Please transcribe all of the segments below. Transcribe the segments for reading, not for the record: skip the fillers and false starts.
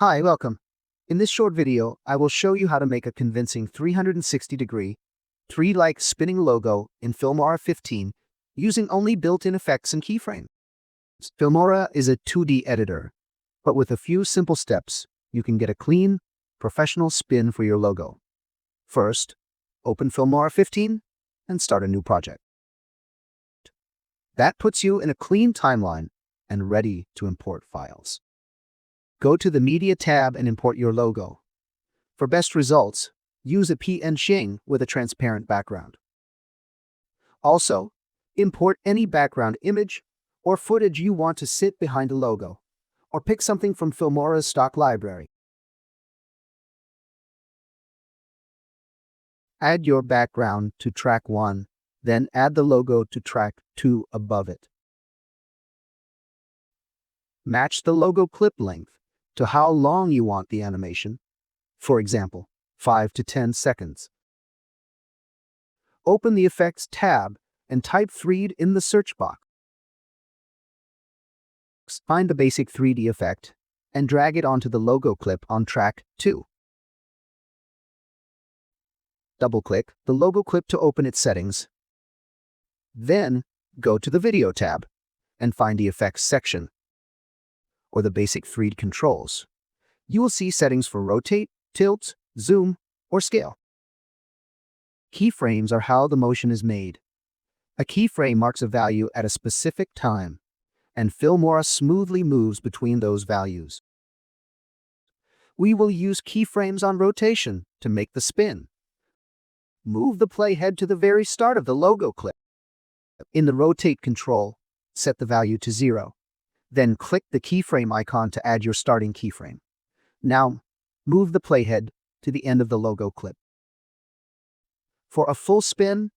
Hi, welcome. In this short video, I will show you how to make a convincing 360-degree, tree-like spinning logo in Filmora 15 using only built-in effects and keyframes. Filmora is a 2D editor, but with a few simple steps, you can get a clean, professional spin for your logo. First, open Filmora 15 and start a new project. That puts you in a clean timeline and ready to import files. Go to the Media tab and import your logo. For best results, use a PNG with a transparent background. Also, import any background image or footage you want to sit behind a logo, or pick something from Filmora's stock library. Add your background to track 1, then add the logo to track 2 above it. Match the logo clip length to how long you want the animation, for example, 5 to 10 seconds. Open the Effects tab and type 3D in the search box. Find the basic 3D effect and drag it onto the logo clip on track 2. Double-click the logo clip to open its settings. Then, go to the Video tab and find the Effects section, or the basic 3D controls. You will see settings for rotate, tilt, zoom, or scale. Keyframes are how the motion is made. A keyframe marks a value at a specific time, and Filmora smoothly moves between those values. We will use keyframes on rotation to make the spin. Move the playhead to the very start of the logo clip. In the Rotate control, set the value to 0. Then click the keyframe icon to add your starting keyframe. Now, move the playhead to the end of the logo clip. For a full spin,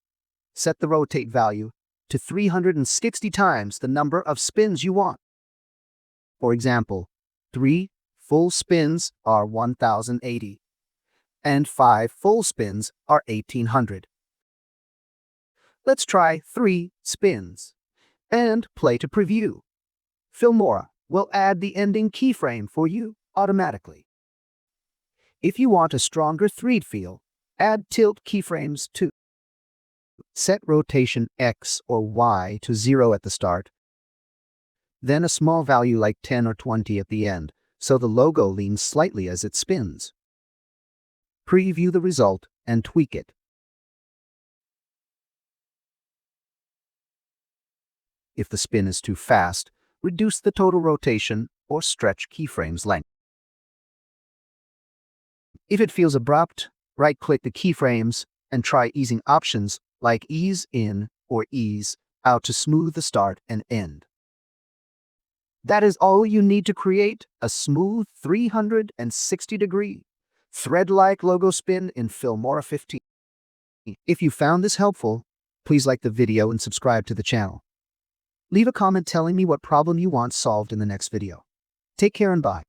set the rotate value to 360 times the number of spins you want. For example, 3 full spins are 1080, and 5 full spins are 1800. Let's try 3 spins, and play to preview. Filmora will add the ending keyframe for you automatically. If you want a stronger 3D feel, add tilt keyframes too. Set rotation X or Y to 0 at the start, then a small value like 10 or 20 at the end, so the logo leans slightly as it spins. Preview the result and tweak it. If the spin is too fast, reduce the total rotation or stretch keyframes length. If it feels abrupt, right-click the keyframes and try easing options like ease in or ease out to smooth the start and end. That is all you need to create a smooth 360-degree, thread-like logo spin in Filmora 15. If you found this helpful, please like the video and subscribe to the channel. Leave a comment telling me what problem you want solved in the next video. Take care and bye.